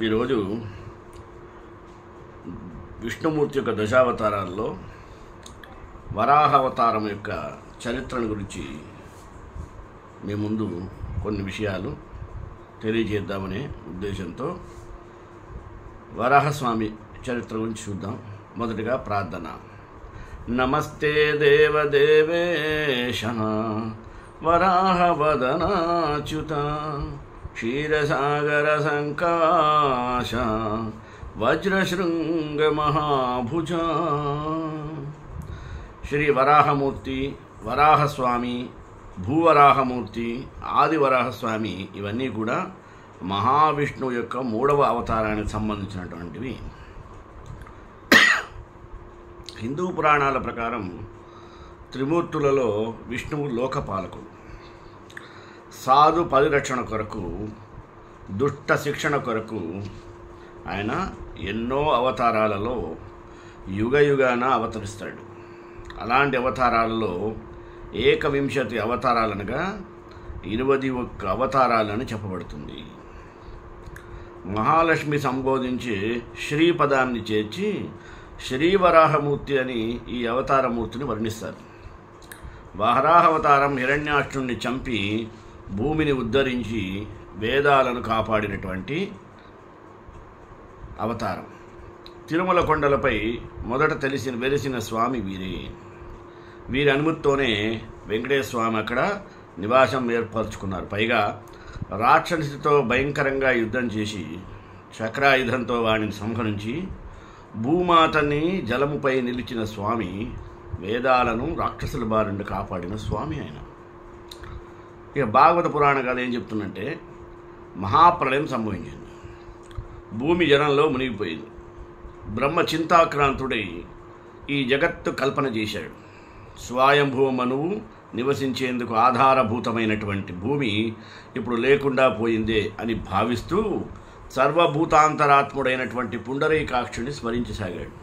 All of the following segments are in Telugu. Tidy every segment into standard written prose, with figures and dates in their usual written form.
ఈరోజు విష్ణుమూర్తి యొక్క దశావతారాల్లో వరాహ అవతారం యొక్క చరిత్రను గురించి మీ ముందు కొన్ని విషయాలు తెలియజేద్దామనే ఉద్దేశంతో వరాహస్వామి చరిత్ర గురించి చూద్దాం. మొదటిగా ప్రార్థన. నమస్తే దేవదేవేశ వరాహవదనాచ్యుత క్షీరసాగర సంకాశ వజ్రశృంగ మహాభుజ. శ్రీ వరాహమూర్తి, వరాహస్వామి, భూవరాహమూర్తి, ఆదివరాహస్వామి ఇవన్నీ కూడా మహావిష్ణువు యొక్క 3వ అవతారానికి సంబంధించినటువంటివి. హిందూ పురాణాల ప్రకారం త్రిమూర్తులలో విష్ణువు లోకపాలకుడు. సాధు పరిరక్షణ కొరకు, దుష్ట శిక్షణ కొరకు ఆయన ఎన్నో అవతారాలలో యుగయుగాన అవతరిస్తాడు. అలాంటి అవతారాలలో 21 అవతారాలనగా 21 అవతారాలని చెప్పబడుతుంది. మహాలక్ష్మి సంబోధించి శ్రీపదాన్ని చేర్చి శ్రీవరాహమూర్తి అని ఈ అవతారమూర్తిని వర్ణిస్తారు. వరాహావతారం హిరణ్యాక్షుణ్ణి చంపి భూమిని ఉద్ధరించి వేదాలను కాపాడినటువంటి అవతారం. తిరుమల కొండలపై మొదట వెలిసిన స్వామి వీరే. వీరి అనుమతితోనే వెంకటేశ్వర స్వామి అక్కడ నివాసం ఏర్పరచుకున్నారు. పైగా రాక్షసుడితో భయంకరంగా యుద్ధం చేసి చక్రాయుధంతో వాడిని సంహరించి భూమాతని జలముపై నిలిచిన స్వామి, వేదాలను రాక్షసుల బారి కాపాడిన స్వామి ఆయన. ఇక భాగవత పురాణ కథ ఏం చెప్తుందంటే, మహాప్రళయం సంభవించింది. భూమి జలంలో మునిగిపోయింది. బ్రహ్మ చింతాక్రాంతుడై ఈ జగత్తు కల్పన చేశాడు. స్వయంభువ మనువు నివసించేందుకు ఆధారభూతమైనటువంటి భూమి ఇప్పుడు లేకుండా పోయిందే అని భావిస్తూ సర్వభూతాంతరాత్ముడైనటువంటి పుండరీకాక్షుని స్మరించసాగాడు.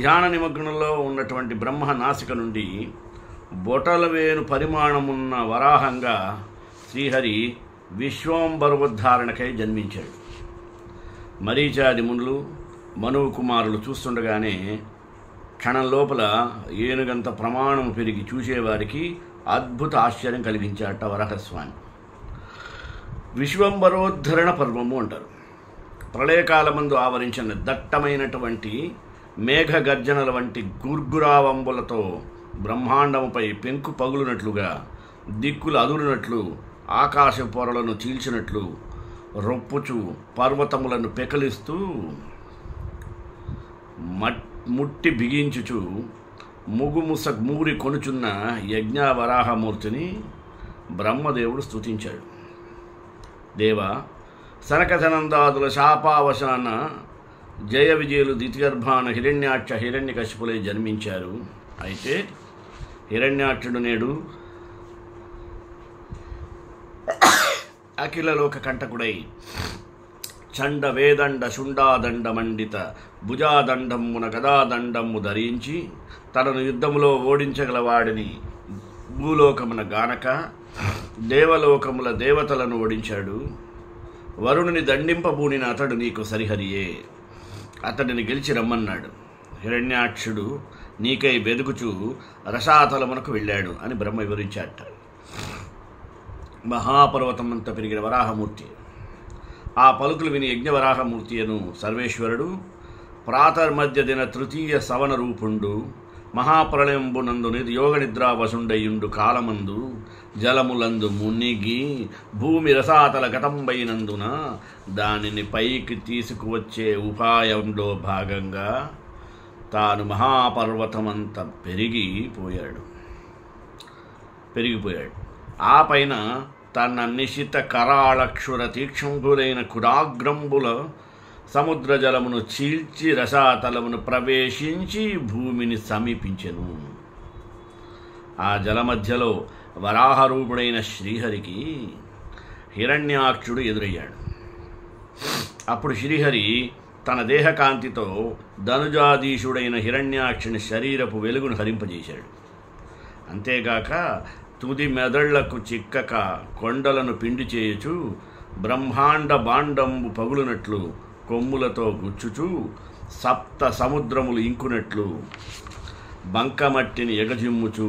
ధ్యాన నిమగ్నంలో ఉన్నటువంటి బ్రహ్మ నాసిక నుండి బొటలవేను పరిమాణమున్న వరాహంగా శ్రీహరి విశ్వంబరోద్ధారణకై జన్మించాడు. మరీచాది మునులు, మనువు కుమారులు చూస్తుండగానే క్షణం లోపల ఏనుగంత ప్రమాణం పెరిగి చూసేవారికి అద్భుత ఆశ్చర్యం కలిగించాట వరాహస్వామి. విశ్వంబరోద్ధరణ పర్వము అంటారు. ప్రళయకాలమందు ఆవరించిన దట్టమైనటువంటి మేఘ గర్జనల వంటి గుర్గురావంబులతో బ్రహ్మాండముపై పెంకు పగులునట్లుగా, దిక్కులు అదురునట్లు, ఆకాశ పొరలను చీల్చినట్లు రొప్పుచు పర్వతములను పెకలిస్తూ ముట్టి బిగించుచు ముగుముస మూరి కొనుచున్న యజ్ఞవరాహమూర్తిని బ్రహ్మదేవుడు స్తుతించాడు. దేవా, సనకసనందాదుల శాపావశాన జయ విజయులు ద్వితీయర్భాన హిరణ్యాక్ష హిరణ్యకశిపులై జన్మించారు. అయితే హిరణ్యాక్షుడు నేడు అఖిలలోక కంటకుడై చండ వేదండ శుండాదండ మండిత భుజాదండమున గదాదండము ధరించి తనను యుద్ధములో ఓడించగలవాడిని భూలోకమున గానక దేవలోకముల దేవతలను ఓడించాడు. వరుణుని దండింపబూనిన అతడు నీకు సరిహరియే. అతడిని గెలిచి రమ్మన్నాడు. హిరణ్యాక్షుడు నీకై వెదుకుచూ రసాతలమునకు వెళ్ళాడు అని బ్రహ్మ వివరించాట. మహాపర్వతమంతా పెరిగిన వరాహమూర్తి. ఆ పలుకులు విని యజ్ఞవరాహమూర్తి అను సర్వేశ్వరుడు ప్రాతర్మధ్య దిన తృతీయ సవన రూపుండు మహాప్రళయంబునందు యోగ నిద్రా వసుండయుండు కాలమందు జలములందు మునిగి భూమి రసాతల గతంబైనందున దానిని పైకి తీసుకువచ్చే ఉపాయంలో భాగంగా తాను మహాపర్వతమంత పెరిగిపోయాడు. ఆ పైన తన నిశిత కరాళక్షుర తీక్షంభులైన కుడాగ్రంబుల సముద్ర జలమును చీల్చి రసాతలమును ప్రవేశించి భూమిని సమీపించెను. ఆ జలమధ్యలో వరాహరూపుడైన శ్రీహరికి హిరణ్యాక్షుడు ఎదురయ్యాడు. అప్పుడు శ్రీహరి తన దేహకాంతితో ధనుజాధీశుడైన హిరణ్యాక్షుని శరీరపు వెలుగును హరింపజేశాడు. అంతేగాక తుది మెదళ్లకు చిక్కక కొండలను పిండి చేయుచు బ్రహ్మాండ బాండంబు పగులునట్లు కొమ్ములతో గుచ్చుచూ సప్త సముద్రములు ఇంకునట్లు బంకమట్టిని ఎగజిమ్ముచు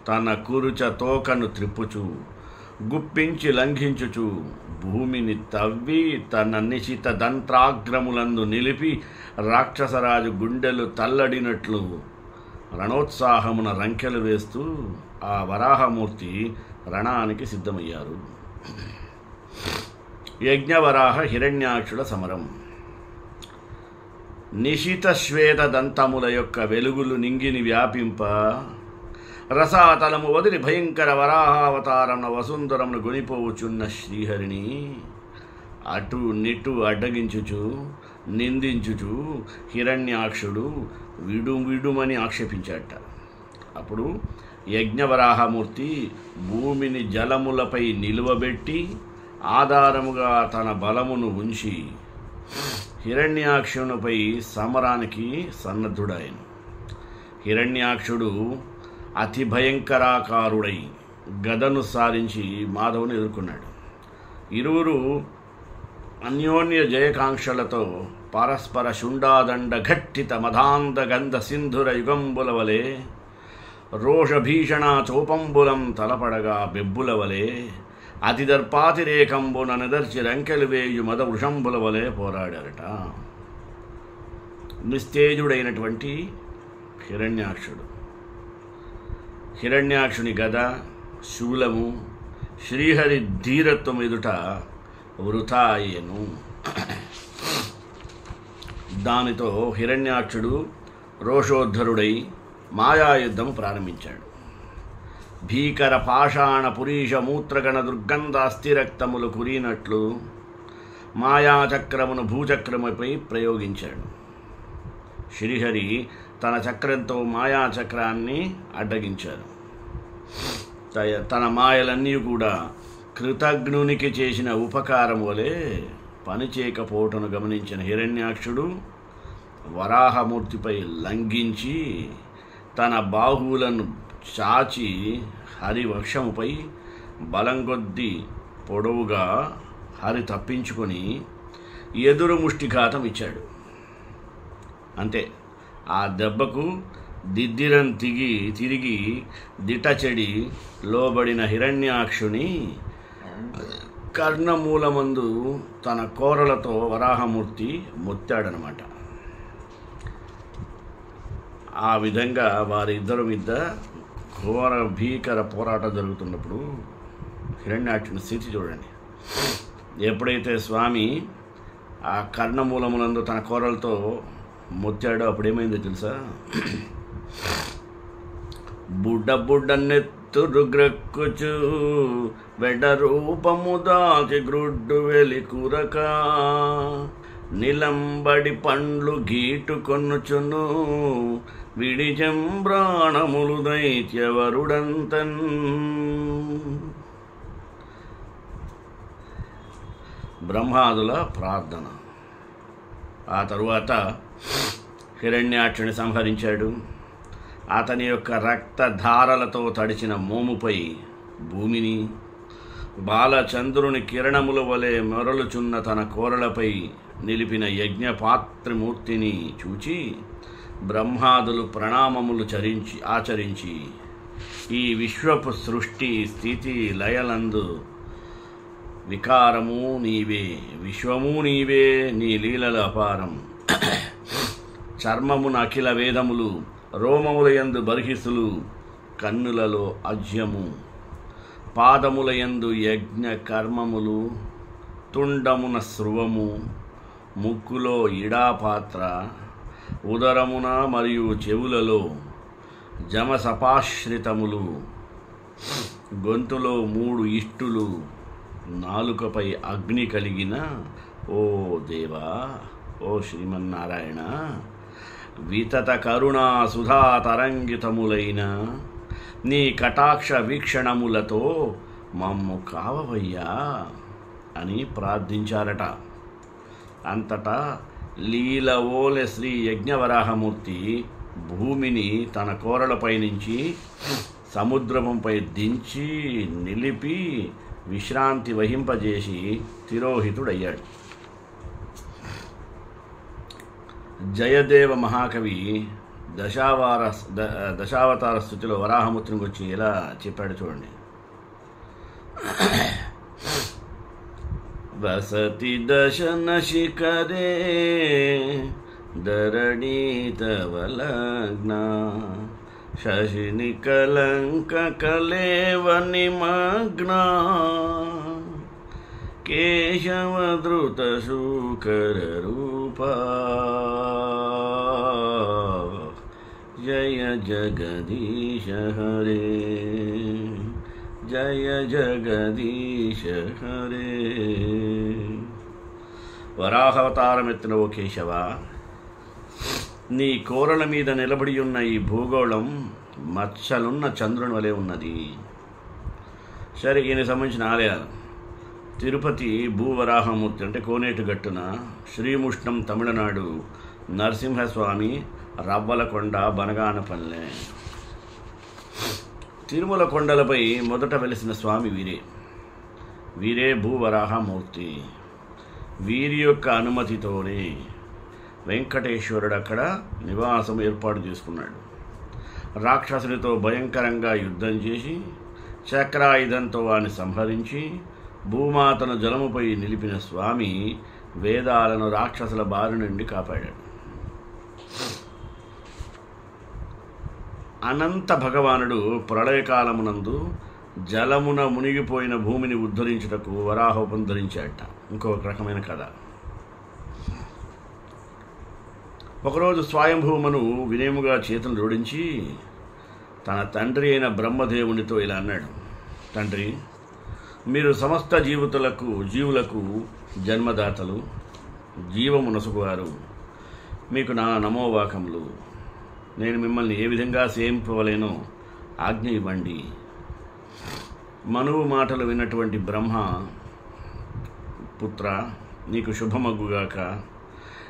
తన కురుచ తోకను త్రిప్పుచు గుప్పించి లంఘించుచు భూమిని తవ్వి తన నిశిత దంత్రాగ్రములందు నిలిపి రాక్షసరాజు గుండెలు తల్లడినట్లు రణోత్సాహమున రంకెలు వేస్తూ ఆ వరాహమూర్తి రణానికి సిద్ధమయ్యారు. యజ్ఞవరాహ హిరణ్యాక్షుల సమరం. నిశిత శ్వేత దంతముల యొక్క వెలుగులు నింగిని వ్యాపింప రసాతలము వదిలి భయంకర వరాహావతారమున వసుంధరమును గొనిపోవుచున్న శ్రీహరిని అటు నిటు అడ్డగించుచు నిందించుచు హిరణ్యాక్షుడు విడుమని ఆక్షేపించాట. అప్పుడు యజ్ఞవరాహమూర్తి భూమిని జలములపై నిలువబెట్టి ఆధారముగా తన బలమును ఉంచి హిరణ్యాక్షునిపై సమరానికి సన్నద్ధుడాయను. హిరణ్యాక్షుడు అతి భయంకరాకారుడై గదను సారించి మాధవుని ఎదుర్కొన్నాడు. ఇరువురు అన్యోన్య జయకాంక్షలతో పరస్పర శుండాదండ ఘట్టిత మదాంద గంధ సింధుర యుగంబుల వలె రోషభీషణ చోపంబులం తలపడగా బెబ్బుల వలె అతిదర్పాతిరేకంబున నిదర్చి రంకెలు వేయు మద వృషంబుల వలె పోరాడారట. నిస్తేజుడైనటువంటి హిరణ్యాక్షుని గద శూలము శ్రీహరి ధీరత్వం ఎదుట వృథా అయ్యను. దానితో హిరణ్యాక్షుడు రోషోద్ధరుడై మాయాయుద్ధము ప్రారంభించాడు. భీకర పాషాణ పురీష మూత్రగణ దుర్గంధ అస్థిరక్తములు కురినట్లు మాయాచక్రమును భూచక్రముపై ప్రయోగించాడు. శ్రీహరి తన చక్రంతో మాయాచక్రాన్ని అడ్డగించాడు. తన మాయలన్నీ కూడా కృతజ్ఞునికి చేసిన ఉపకారం వలె పనిచేయకపోవటను గమనించిన హిరణ్యాక్షుడు వరాహమూర్తిపై లంఘించి తన బాహువులను చాచి హరివక్షముపై బలం కొద్దీ పొడవుగా హరి తప్పించుకొని ఎదురు ముష్టిఘాతం ఇచ్చాడు. అంతే, ఆ దెబ్బకు దిద్దిరం తిరిగి దిటచెడి లోబడిన హిరణ్యాక్షుని కర్ణమూలమందు తన కోరలతో వరాహమూర్తి మొత్తాడనమాట. ఆ విధంగా వారిద్దరి మీద ఘోర భీకర పోరాటం జరుగుతున్నప్పుడు హిరణ్యాక్షుని స్థితి చూడండి. ఎప్పుడైతే స్వామి ఆ కర్ణమూలమునందు తన కోరలతో మొత్తాడో అప్పుడేమైందో తెలుసా? బుడ్డ గ్రక్కుచు వెడ రూపము దాచి గ్రుడ్డు వెలి కూరక నిలంబడి పండ్లు గీటు కొనుచును విడిజంబ్రాణములు దైత్యవరుడంతన్. బ్రహ్మాదుల ప్రార్థన. ఆ తరువాత హిరణ్యాక్షుని సంహరించాడు. అతని యొక్క రక్తధారలతో తడిచిన మోముపై భూమిని, బాలచంద్రుని కిరణముల వలె మొరలుచున్న తన కోరలపై నిలిపిన యజ్ఞపాత్రమూర్తిని చూచి బ్రహ్మాదులు ప్రణామములు ఆచరించి ఈ విశ్వపు సృష్టి స్థితి లయలందు వికారము నీవే, విశ్వము నీవే, నీ లీలల అపారం. చర్మమున అఖిల వేదములు, రోమముల యందు బర్హిసులు, కన్నులలో అజ్యము, పాదముల యందు యజ్ఞ కర్మములు, తుండమున స్రువము, ముక్కులో ఇడాపాత్ర, ఉదరమున మరియు చెవులలో జమసపాశ్రితములు, గొంతులో 3 ఇష్టులు, నాలుకపై అగ్ని కలిగిన ఓ దేవా, ఓ శ్రీమన్నారాయణ, వితత కరుణా సుధా తరంగితములైన నీ కటాక్ష వీక్షణములతో మమ్ము కావవయ్యా అని ప్రార్థించారట. అంతటా లీలవోలె శ్రీ యజ్ఞవరాహమూర్తి భూమిని తన కోరలపై నుంచి సముద్రముపై దించి నిలిపి విశ్రాంతి వహింపజేసి తిరోహితుడయ్యాడు. జయదేవ మహాకవి దశావతార స్థుతిలో వరాహమూర్తిని గురించి ఎలా చెప్పాడు చూడండి. వసతి దశన శిఖరే ధరణీతవలగ్న శశిని కలంక కలేవ నిమగ్న కేశవధృత శూకర రూప జయ జగదీశ హరే జయ జగదీశ హరే. వరాహవతారమెత్తిన ఓ కేశవ, నీ కోరల మీద నిలబడి ఉన్న ఈ భూగోళం మచ్చలున్న చంద్రుని వలె ఉన్నది. సరే, ఈయనకి సంబంధించిన ఆలయాలు తిరుపతి భూవరాహమూర్తి అంటే కోనేటి గట్టున, శ్రీముష్ణం తమిళనాడు నరసింహస్వామి రవ్వలకొండ బనగానపల్లె. తిరుమల కొండలపై మొదట వెలిసిన స్వామి వీరే భూవరాహమూర్తి. వీరి యొక్క అనుమతితోనే వెంకటేశ్వరుడు అక్కడ నివాసం ఏర్పాటు చేసుకున్నాడు. రాక్షసునితో భయంకరంగా యుద్ధం చేసి చక్రాయుధంతో వారిని సంహరించి భూమాతను జలముపై నిలిపిన స్వామి వేదాలను రాక్షసుల బారి నుండి కాపాడాడు. అనంత భగవానుడు ప్రళయకాలమునందు జలమున మునిగిపోయిన భూమిని ఉద్ధరించుటకు వరాహోపం ధరించాడట. ఇంకొక రకమైన కథ. ఒకరోజు స్వయంభూమను వినయముగా చేతులు జోడించి తన తండ్రి అయిన బ్రహ్మదేవునితో ఇలా అన్నాడు. తండ్రి, మీరు సమస్త జీవులకు జన్మదాతలు, జీవమునసుకువారు. మీకు నా నమోవాకములు. నేను మిమ్మల్ని ఏ విధంగా సేవింపవలేనో ఆజ్ఞ ఇవ్వండి. మనువు మాటలు విన్నటువంటి బ్రహ్మ, పుత్ర, నీకు శుభమగ్గుగాక.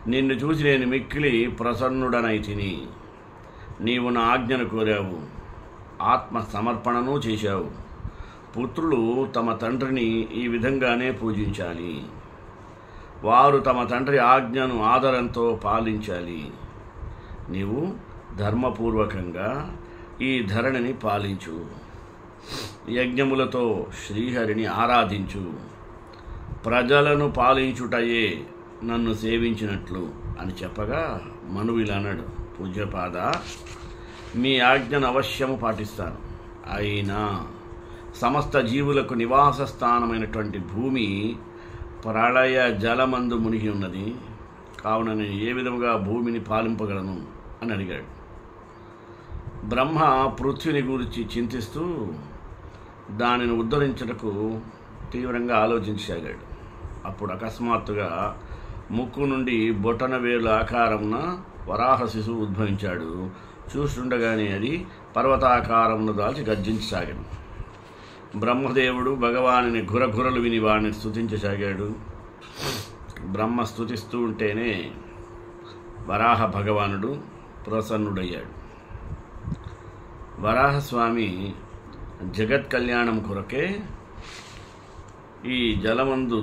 నిన్ను చూసి నేను మిక్కిలి ప్రసన్నుడనైతిని. నీవు నా ఆజ్ఞను కోరావు, ఆత్మ సమర్పణను చేశావు. పుత్రులు తమ తండ్రిని ఈ విధంగానే పూజించాలి. వారు తమ తండ్రి ఆజ్ఞను ఆదరంతో పాలించాలి. నీవు ధర్మపూర్వకంగా ఈ ధరణిని పాలించు. యజ్ఞములతో శ్రీహరిని ఆరాధించు. ప్రజలను పాలించుటయే నన్ను సేవించినట్లు అని చెప్పగా మనువు అన్నాడు. పూజ్యపాద, మీ ఆజ్ఞను అవశ్యము పాటిస్తాను. అయినా సమస్త జీవులకు నివాస స్థానమైనటువంటి భూమి ప్రళయ జలమందు మునిగి ఉన్నది. కావున నేను ఏ విధముగా భూమిని పాలింపగలను అని అడిగాడు. బ్రహ్మ పృథ్వీని గురించి చింతిస్తూ దానిని ఉద్ధరించుటకు తీవ్రంగా ఆలోచించసాగాడు. అప్పుడు అకస్మాత్తుగా ముక్కు నుండి బొటన వేలు ఆకారమున వరాహ శిశువు ఉద్భవించాడు. చూస్తుండగానే అది పర్వతాకారమును దాల్చి గర్జించసాగాడు. బ్రహ్మదేవుడు భగవానుని ఘురఘురలు విని వాడిని స్తుతించసాగాడు. బ్రహ్మ స్తుతిస్తూ ఉంటేనే వరాహ భగవానుడు ప్రసన్నుడయ్యాడు. వరాహస్వామి జగత్ కళ్యాణం కొరకే ఈ జలమందు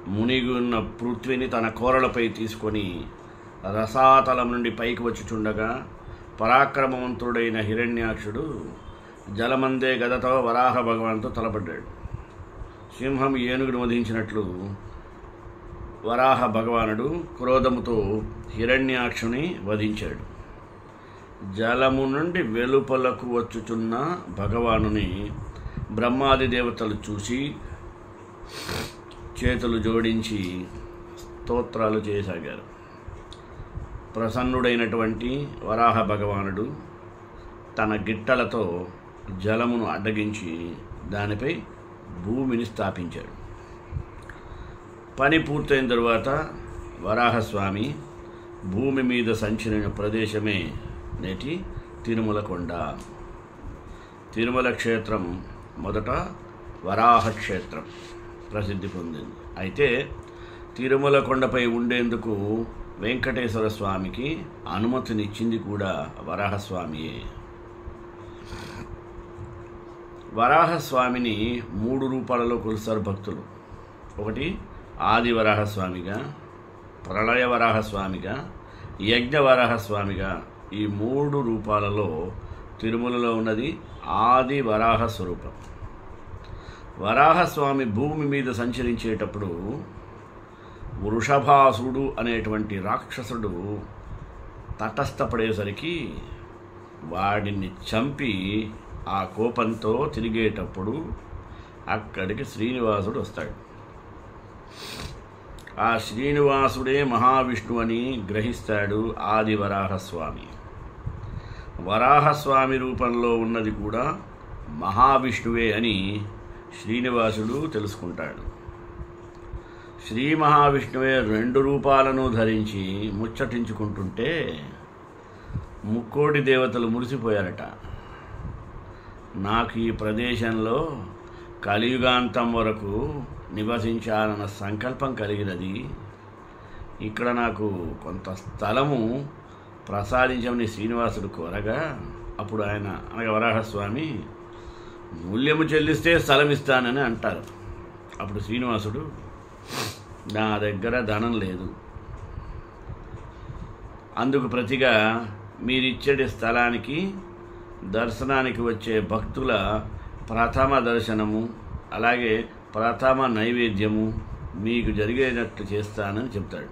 మునిగి ఉన్న పృథ్వీని తన కోరలపై తీసుకొని రసాతలం నుండి పైకి వచ్చుచుండగా పరాక్రమవంతుడైన హిరణ్యాక్షుడు జలమందే గదతో వరాహ భగవాన్తో తలపడ్డాడు. సింహం ఏనుగును వధించినట్లు వరాహ భగవానుడు క్రోధముతో హిరణ్యాక్షుని వధించాడు. జలము నుండి వెలుపలకు వచ్చుచున్న భగవానుని బ్రహ్మాది దేవతలు చూసి చేతులు జోడించి స్తోత్రాలు చేయసాగారు. ప్రసన్నుడైనటువంటి వరాహ భగవానుడు తన గిట్టలతో జలమును అడ్డగించి దానిపై భూమిని స్థాపించాడు. పని పూర్తయిన తరువాత వరాహస్వామి భూమి మీద సంచరిన ప్రదేశమే నేటి తిరుమల కొండ. తిరుమల క్షేత్రం మొదట వరాహ క్షేత్రం ప్రసిద్ధి పొందింది. అయితే తిరుమల కొండపై ఉండేందుకు వెంకటేశ్వర స్వామికి అనుమతినిచ్చింది కూడా వరాహస్వామియే. వరాహస్వామిని 3 రూపాలలో కొలుస్తారు భక్తులు. ఒకటి ఆది వరాహస్వామిగా, ప్రళయ వరాహస్వామిగా, యజ్ఞ వరాహస్వామిగా. ఈ 3 రూపాలలో తిరుమలలో ఉన్నది ఆది వరాహ స్వరూపం. వరాహస్వామి భూమి మీద సంచరించేటప్పుడు వృషభాసుడు అనేటువంటి రాక్షసుడు తటస్థపడేసరికి వాడిని చంపి ఆ కోపంతో తిరిగేటప్పుడు అక్కడికి శ్రీనివాసుడు వస్తాడు. ఆ శ్రీనివాసుడే మహావిష్ణువు అని గ్రహిస్తాడు ఆది వరాహస్వామి. వరాహస్వామి రూపంలో ఉన్నది కూడా మహావిష్ణువే అని శ్రీనివాసుడు తెలుసుకుంటాడు. శ్రీ మహావిష్ణువే 2 రూపాలను ధరించి ముచ్చటించుకుంటుంటే ముక్కోటి దేవతలు మురిసిపోయారట. నాకు ఈ ప్రదేశంలో కలియుగాంతం వరకు నివసించాలన్న సంకల్పం కలిగినది. ఇక్కడ నాకు కొంత స్థలము ప్రసాదించమని శ్రీనివాసుడు కోరగా, అప్పుడు ఆయన అనగా వరాహస్వామి మూల్యము చెల్లిస్తే స్థలం ఇస్తానని అంటారు. అప్పుడు శ్రీనివాసుడు, నా దగ్గర ధనం లేదు, అందుకు ప్రతిగా మీరిచ్చే స్థలానికి దర్శనానికి వచ్చే భక్తుల ప్రథమ దర్శనము అలాగే ప్రథమ నైవేద్యము మీకు జరిగేటట్లు చేస్తానని చెప్తాడు.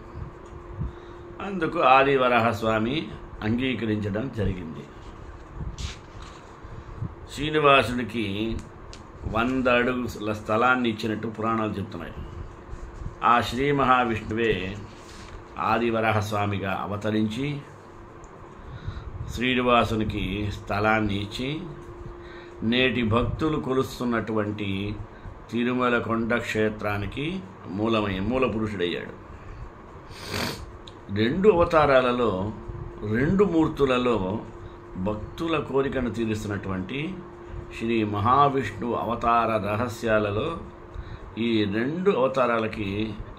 అందుకు ఆది వరాహస్వామి అంగీకరించడం జరిగింది. శ్రీనివాసుడికి 100 అడుగుల స్థలాన్ని ఇచ్చినట్టు పురాణాలు చెప్తున్నాయి. ఆ శ్రీ మహావిష్ణువే ఆది వరాహస్వామిగా అవతరించి శ్రీనివాసునికి స్థలాన్ని ఇచ్చి నేటి భక్తులు కొలుస్తున్నటువంటి తిరుమల కొండ క్షేత్రానికి మూల పురుషుడయ్యాడు. 2 అవతారాలలో 2 మూర్తులలో భక్తుల కోరికను తీరుస్తున్నటువంటి శ్రీ మహావిష్ణు అవతార రహస్యాలలో ఈ 2 అవతారాలకి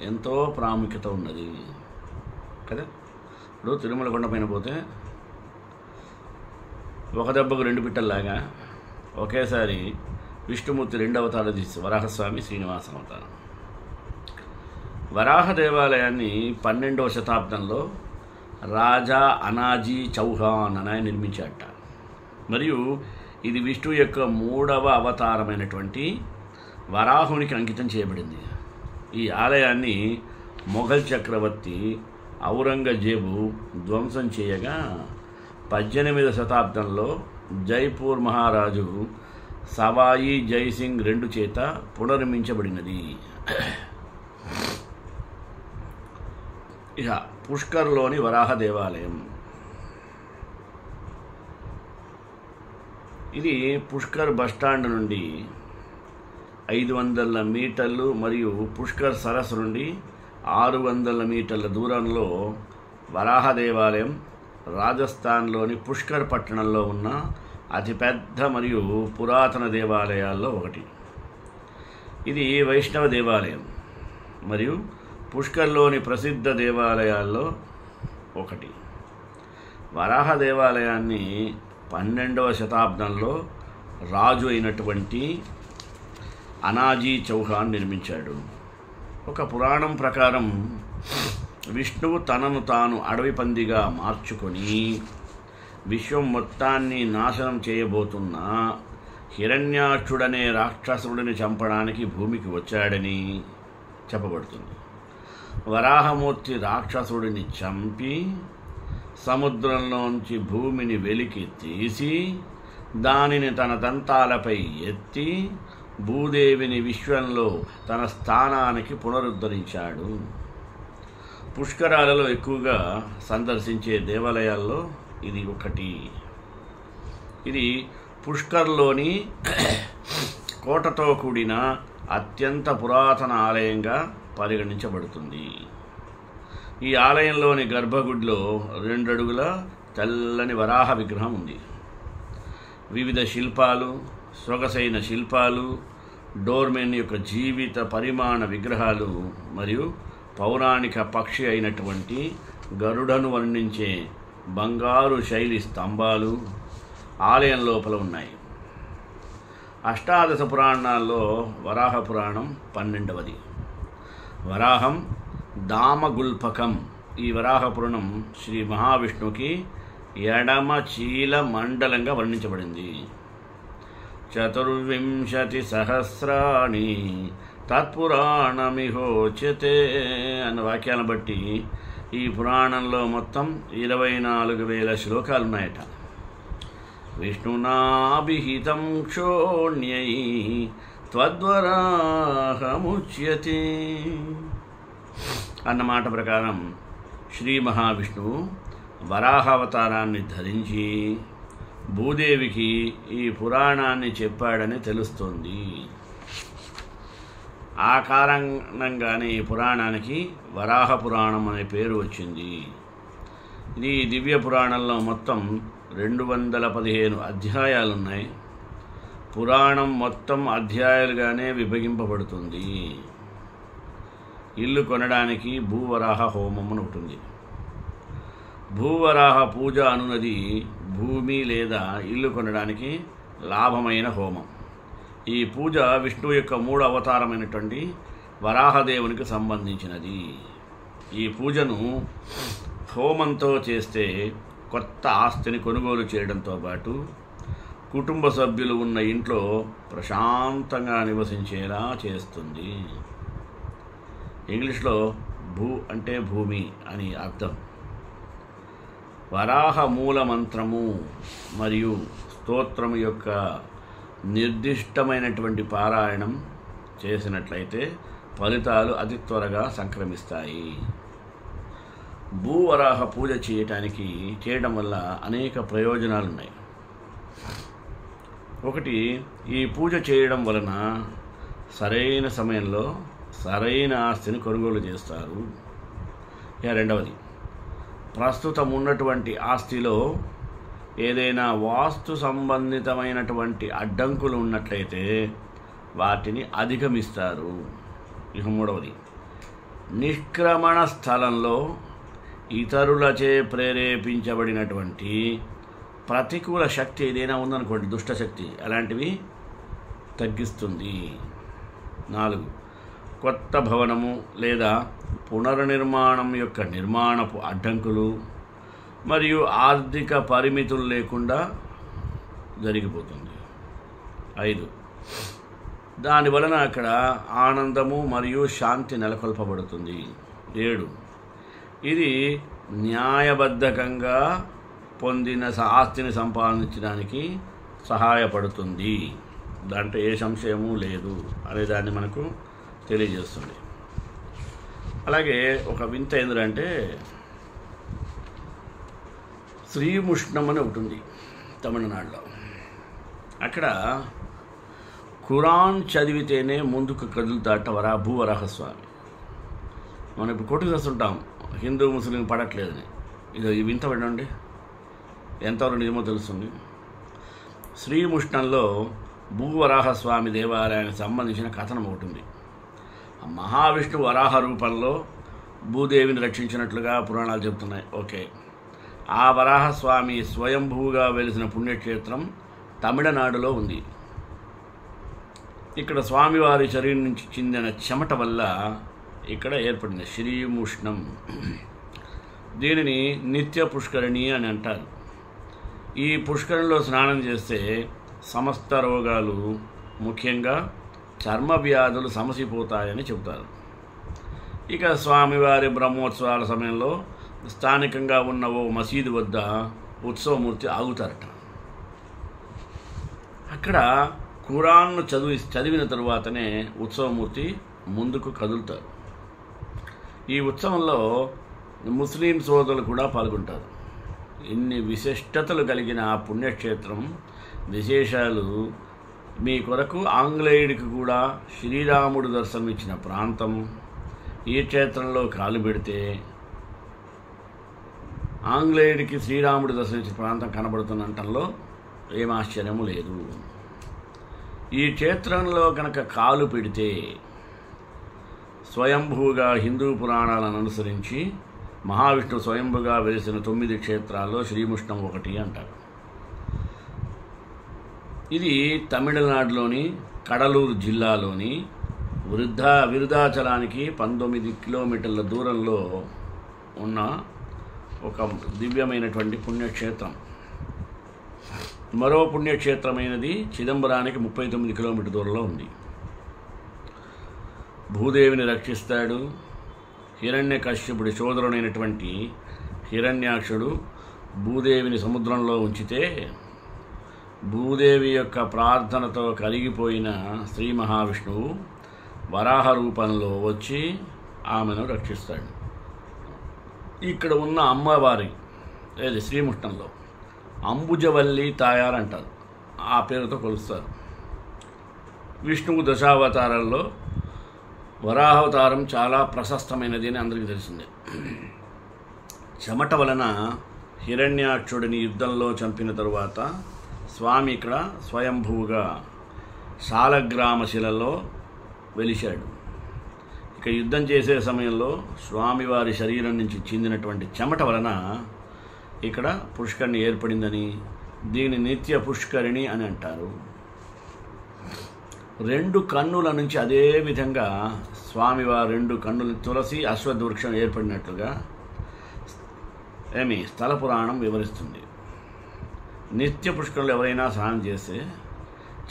ఎంతో ప్రాముఖ్యత ఉన్నది కదా. ఇప్పుడు తిరుమల కొండ పైన పోతే ఒక దెబ్బకు 2 పిట్టల్లాగా ఒకేసారి విష్ణుమూర్తి 2 అవతారాలు తీస్తారు, వరాహస్వామి, శ్రీనివాస అవతారం. వరాహ దేవాలయాన్ని 12వ శతాబ్దంలో రాజా అనాజీ చౌహాన్ అని ఆయన నిర్మించాట. మరియు ఇది విష్ణువు యొక్క 3వ అవతారమైనటువంటి వరాహునికి అంకితం చేయబడింది. ఈ ఆలయాన్ని మొఘల్ చక్రవర్తి ఔరంగజేబు ధ్వంసం చేయగా 18వ శతాబ్దంలో జైపూర్ మహారాజు సవాయి జైసింగ్ II చేత పునర్నిర్మించబడినది. ఇక పుష్కర్లోని వరాహ దేవాలయం. ఇది పుష్కర్ బస్టాండ్ నుండి 500 మీటర్లు మరియు పుష్కర్ సరస్సు నుండి 600 మీటర్ల దూరంలో వరాహ దేవాలయం రాజస్థాన్లోని పుష్కర్ పట్టణంలో ఉన్న అతిపెద్ద మరియు పురాతన దేవాలయాల్లో ఒకటి. ఇది వైష్ణవ దేవాలయం మరియు పుష్కర్లోని ప్రసిద్ధ దేవాలయాల్లో ఒకటి. వరాహ దేవాలయాన్ని 12వ శతాబ్దంలో రాజు అయినటువంటి అనాజీ చౌహాన్ నిర్మించాడు. ఒక పురాణం ప్రకారం విష్ణువు తనను తాను అడవి పందిగా మార్చుకొని విశ్వం మొత్తాన్ని నాశనం చేయబోతున్న హిరణ్యాక్షుడనే రాక్షసుడిని చంపడానికి భూమికి వచ్చాడని చెప్పబడుతుంది. వరాహమూర్తి రాక్షసుడిని చంపి సముద్రంలోంచి భూమిని వెలికి తీసి దానిని తన దంతాలపై ఎత్తి భూదేవిని విశ్వంలో తన స్థానానికి పునరుద్ధరించాడు. పుష్కరాలలో ఎక్కువగా సందర్శించే దేవాలయాల్లో ఇది ఒకటి. ఇది పుష్కర్లోని కోటతో కూడిన అత్యంత పురాతన ఆలయంగా పరిగణించబడుతుంది. ఈ ఆలయంలోని గర్భగుడిలో 2 అడుగుల తెల్లని వరాహ విగ్రహం ఉంది. వివిధ శిల్పాలు, సొగసైన శిల్పాలు, డోర్మెన్ యొక్క జీవిత పరిమాణ విగ్రహాలు మరియు పౌరాణిక పక్షి అయినటువంటి గరుడను వర్ణించే బంగారు శైలి స్తంభాలు ఆలయం లోపల ఉన్నాయి. అష్టాదశ పురాణాల్లో వరాహ పురాణం 12వది. వరాహం దామగుల్పకం. ఈ వరాహ పురాణం శ్రీ మహావిష్ణువుకి ఎడమ చీల మండలంగా వర్ణించబడింది. 24 సహస్రాణి తత్పురాణమిహోచ్యతే అన్న వాక్యాలను బట్టి ఈ పురాణంలో మొత్తం 24,000 శ్లోకాలు ఉన్నాయట. విష్ణునాభిహితం క్షోణ్యై త్వద్వరాహముచ్యతే అన్నమాట ప్రకారం శ్రీ మహావిష్ణువు వరాహావతారాన్ని ధరించి భూదేవికి ఈ పురాణాన్ని చెప్పాడని తెలుస్తోంది. ఆ కారణంగానే ఈ పురాణానికి వరాహ పురాణం అనే పేరు వచ్చింది. ఇది దివ్య పురాణంలో మొత్తం 215 అధ్యాయాలున్నాయి. పురాణం మొత్తం అధ్యాయాలుగానే విభజింపబడుతుంది. ఇల్లు కొనడానికి భూవరాహ హోమం అని ఉంటుంది. భూవరాహ పూజ అనున్నది భూమి లేదా ఇల్లు కొనడానికి లాభమైన హోమం. ఈ పూజ విష్ణువు యొక్క 3వ అవతారమైనటువంటి వరాహదేవునికి సంబంధించినది. ఈ పూజను హోమంతో చేస్తే కొత్త ఆస్తిని కొనుగోలు చేయడంతో పాటు కుటుంబ సభ్యులు ఉన్న ఇంట్లో ప్రశాంతంగా నివసించేలా చేస్తుంది. ఇంగ్లీష్లో భూ అంటే భూమి అని అర్థం. వరాహ మూల మంత్రము మరియు స్తోత్రము యొక్క నిర్దిష్టమైనటువంటి పారాయణం చేసినట్లయితే ఫలితాలు అతి త్వరగా సంక్రమిస్తాయి. భూవరాహ పూజ చేయడం వల్ల అనేక ప్రయోజనాలు ఉన్నాయి. ఒకటి, ఈ పూజ చేయడం వలన సరైన సమయంలో సరైన ఆస్తిని కొనుగోలు చేస్తారు. రెండవది, ప్రస్తుతం ఉన్నటువంటి ఆస్తిలో ఏదైనా వాస్తు సంబంధితమైనటువంటి అడ్డంకులు ఉన్నట్లయితే వాటిని అధిగమిస్తారు. మూడవది, నిష్క్రమణ స్థలంలో ఇతరులచే ప్రేరేపించబడినటువంటి ప్రతికూల శక్తి ఏదైనా ఉందనుకోండి, దుష్టశక్తి, అలాంటివి తగ్గిస్తుంది. 4, కొత్త భవనము లేదా పునర్నిర్మాణం యొక్క నిర్మాణపు అడ్డంకులు మరియు ఆర్థిక పరిమితులు లేకుండా జరిగిపోతుంది. 5, దాని వలన అక్కడ ఆనందము మరియు శాంతి నెలకొల్పబడుతుంది. 7, ఇది న్యాయబద్ధకంగా పొందిన ఆస్తిని సంపాదించడానికి సహాయపడుతుంది. దాంట్లో ఏ సంశయము లేదు అనే దాన్ని మనకు తెలియజేస్తుంది. అలాగే ఒక వింత ఏంటంటే శ్రీముష్ణం అని ఒకటి ఉంది తమిళనాడులో. అక్కడ ఖురాన్ చదివితేనే ముందుకు కదులుతాట భూవరాహస్వామి. మనం ఇప్పుడు కొట్టుకు వస్తుంటాం హిందూ ముస్లిం పడట్లేదని. ఇది వింత వినండి, ఎంతవరకు నిజమో తెలుస్తుంది. శ్రీముష్ణంలో భూవరాహస్వామి దేవాలయానికి సంబంధించిన కథనం ఒకటి ఉంది. మహావిష్ణు వరాహ రూపంలో భూదేవిని రక్షించినట్లుగా పురాణాలు చెబుతున్నాయి. ఓకే, ఆ వరాహస్వామి స్వయంభూగా వెలిసిన పుణ్యక్షేత్రం తమిళనాడులో ఉంది. ఇక్కడ స్వామివారి శరీరం నుంచి చెందిన చెమట వల్ల ఇక్కడ ఏర్పడింది శ్రీముష్ణం. దీనిని నిత్య పుష్కరిణి అని అంటారు. ఈ పుష్కరంలో స్నానం చేస్తే సమస్త రోగాలు, ముఖ్యంగా చర్మ వ్యాధులు సమసిపోతాయని చెబుతారు. ఇక స్వామివారి బ్రహ్మోత్సవాల సమయంలో స్థానికంగా ఉన్న ఓ మసీదు వద్ద ఉత్సవమూర్తి ఆగుతారట. అక్కడ ఖురాన్ను చదివిన తరువాతనే ఉత్సవమూర్తి ముందుకు కదులుతారు. ఈ ఉత్సవంలో ముస్లిం సోదరులు కూడా పాల్గొంటారు. ఇన్ని విశిష్టతలు కలిగిన ఆ పుణ్యక్షేత్రం విశేషాలు మీ కొరకు ఆంగ్లేయుడికి కూడా శ్రీరాముడు దర్శనం ఇచ్చిన ప్రాంతం. ఈ క్షేత్రంలో కాలు పెడితే ఆంగ్లేయుడికి శ్రీరాముడు దర్శనించిన ప్రాంతం కనబడుతున్నటంలో ఏం ఆశ్చర్యము లేదు. ఈ క్షేత్రంలో కనుక కాలు పెడితే స్వయంభూగా హిందూ పురాణాలను అనుసరించి మహావిష్ణు స్వయంభుగా వెలిసిన 9 క్షేత్రాల్లో శ్రీముష్ణం ఒకటి అంటారు. ఇది తమిళనాడులోని కడలూరు జిల్లాలోని విరుదాచలానికి 19 కిలోమీటర్ల దూరంలో ఉన్న ఒక దివ్యమైనటువంటి పుణ్యక్షేత్రం. మరో పుణ్యక్షేత్రమైనది చిదంబరానికి 39 కిలోమీటర్ దూరంలో ఉంది. భూదేవిని రక్షిస్తాడు. హిరణ్యకశ్యపుడి సోదరుడైనటువంటి హిరణ్యాక్షుడు భూదేవిని సముద్రంలో ఉంచితే భూదేవి యొక్క ప్రార్థనతో కరిగిపోయిన శ్రీ మహావిష్ణువు వరాహ రూపంలో వచ్చి ఆమెను రక్షిస్తాడు. ఇక్కడ ఉన్న అమ్మవారి శ్రీముష్టంలో అంబుజవల్లి తాయారు అంటారు, ఆ పేరుతో కొలుస్తారు. విష్ణువు దశావతారాల్లో వరాహావతారం చాలా ప్రశస్తమైనది అని అందరికీ తెలిసిందే. చెమట వలన హిరణ్యాక్షుడిని యుద్ధంలో చంపిన తరువాత స్వామి ఇక్కడ స్వయంభువుగా శాలగ్రామశిలలో వెలిశాడు. ఇక యుద్ధం చేసే సమయంలో స్వామివారి శరీరం నుంచి చిందినటువంటి చెమట వలన ఇక్కడ పుష్కరిణి ఏర్పడిందని, దీని నిత్య పుష్కరిణి అని అంటారు. 2 కన్నుల నుంచి అదే విధంగా స్వామివారి 2 కన్నుల తులసి అశ్వత్థ వృక్షం ఏర్పడినట్లుగా స్థల పురాణం వివరిస్తుంది. నిత్య పుష్కరంలో ఎవరైనా స్నానం చేస్తే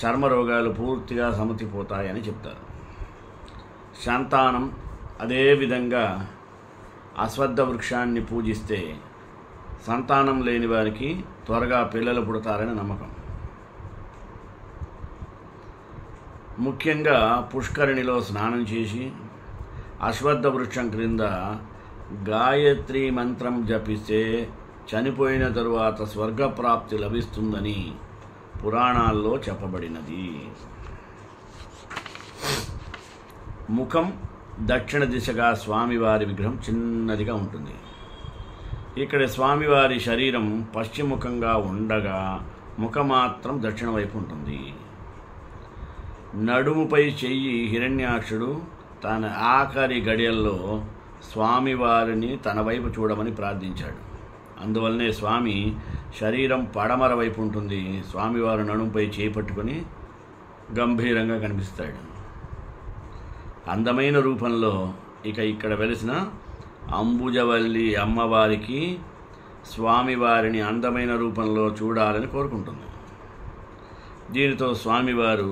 చర్మ రోగాలు పూర్తిగా సమతిపోతాయని చెప్తారు. సంతానం అదేవిధంగా అశ్వత్థ వృక్షాన్ని పూజిస్తే సంతానం లేని వారికి త్వరగా పిల్లలు పుడతారని నమ్మకం. ముఖ్యంగా పుష్కరిణిలో స్నానం చేసి అశ్వత్థ వృక్షం క్రింద గాయత్రి మంత్రం జపిస్తే చనిపోయిన తరువాత స్వర్గప్రాప్తి లభిస్తుందని పురాణాల్లో చెప్పబడినది. ముఖం దక్షిణ దిశగా స్వామివారి విగ్రహం చిన్నదిగా ఉంటుంది. ఇక్కడ స్వామివారి శరీరం పశ్చిమముఖంగా ఉండగా ముఖం మాత్రం దక్షిణ వైపు ఉంటుంది. నడుముపై చెయ్యి హిరణ్యాక్షుడు తన ఆఖరి గడియల్లో స్వామివారిని తన వైపు చూడమని ప్రార్థించాడు. అందువల్లనే స్వామి శరీరం పడమర వైపు ఉంటుంది. స్వామివారు నడుముపై చేయి పట్టుకొని గంభీరంగా కనిపిస్తాడు. అందమైన రూపంలో ఇక్కడ వెలిసిన అంబుజవల్లి అమ్మవారికి స్వామివారిని అందమైన రూపంలో చూడాలని కోరుకుంటుంది. దీనితో స్వామివారు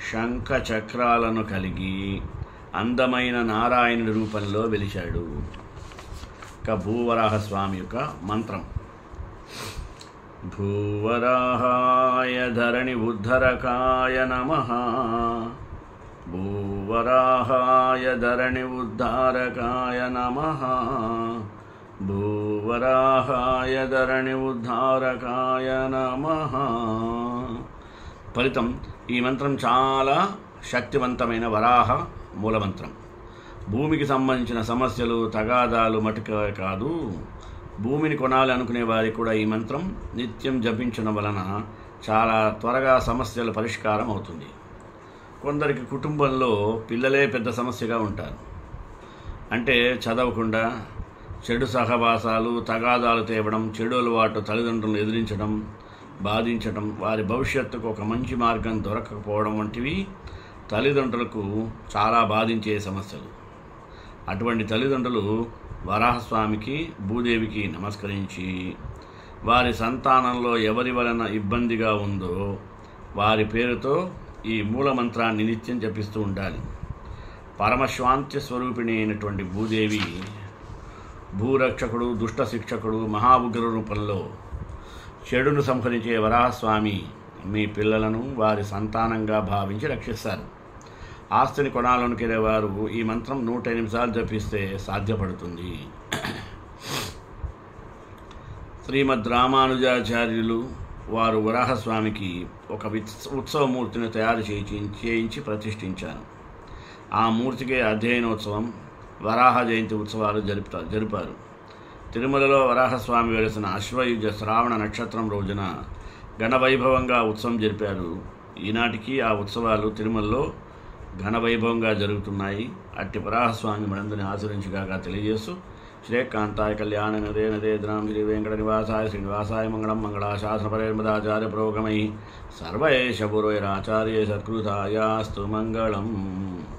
శంఖ చక్రాలను కలిగి అందమైన నారాయణుడి రూపంలో వెలిశాడు. ఇక భూవరాహ స్వామి యొక్క మంత్రం: భూవరాహాయ ధరణి ఉద్ధరకాయ నమః, భూవరాహాయ ధరణి ఉద్ధారకాయ నమః, భూవరాహాయ ధరణి ఉద్ధారకాయ నమః. ఫలితం: ఈ మంత్రం చాలా శక్తివంతమైన వరాహ మూలమంత్రం. భూమికి సంబంధించిన సమస్యలు తగాదాలు మటుకే కాదు, భూమిని కొనాలి అనుకునే వారికి కూడా ఈ మంత్రం నిత్యం జపించడం వలన చాలా త్వరగా సమస్యల పరిష్కారం అవుతుంది. కొందరికి కుటుంబంలో పిల్లలే పెద్ద సమస్యగా ఉంటారు. అంటే చదవకుండా చెడు సహవాసాలు, తగాదాలు తేవడం, చెడు అలవాటు, తల్లిదండ్రులను ఎదిరించడం, బాధించడం, వారి భవిష్యత్తుకు ఒక మంచి మార్గం దొరకకపోవడం వంటివి తల్లిదండ్రులకు చాలా బాధించే సమస్యలు. అటువంటి తల్లిదండ్రులు వరాహస్వామికి, భూదేవికి నమస్కరించి వారి సంతానంలో ఎవరి వలన ఇబ్బందిగా ఉందో వారి పేరుతో ఈ మూలమంత్రాన్ని నిత్యం జపిస్తూ ఉండాలి. పరమశాంతి స్వరూపిణి అయినటువంటి భూదేవి భూరక్షకుడు, దుష్ట శిక్షకుడు, మహాఉగ్ర రూపంలో చెడును సంహరించే వరాహస్వామి మీ పిల్లలను వారి సంతానంగా భావించి రక్షిస్తారు. ఆస్తిని కొనాలనుకునే వారు ఈ మంత్రం 108 సార్లు జపిస్తే సాధ్యపడుతుంది. శ్రీమద్ రామానుజాచార్యులు వారు వరాహస్వామికి ఒక ఉత్సవమూర్తిని తయారు చేయించి ప్రతిష్ఠించారు. ఆ మూర్తికే అధ్యయనోత్సవం, వరాహ జయంతి ఉత్సవాలు జరిపారు. తిరుమలలో వరాహస్వామి వెలిసిన అశ్వయుజ శ్రావణ నక్షత్రం రోజున ఘనవైభవంగా ఉత్సవం జరిపారు. ఈనాటికి ఆ ఉత్సవాలు తిరుమలలో ఘనవైభవంగా జరుగుతున్నాయి. అట్టి వరాహస్వామి మనందరినీ ఆచరించగా తెలియజేస్తూ श्रीकांताय कल्याण नदे नदेद्रां श्रीवेंकटनिवासाय श्रीनिवासाय मंगलम मंगलाशासनपरेर्मदाचार्य प्रोगमैः सर्वैष पुरोहिराचार्य सत्कृतायास्तु मंगलम्।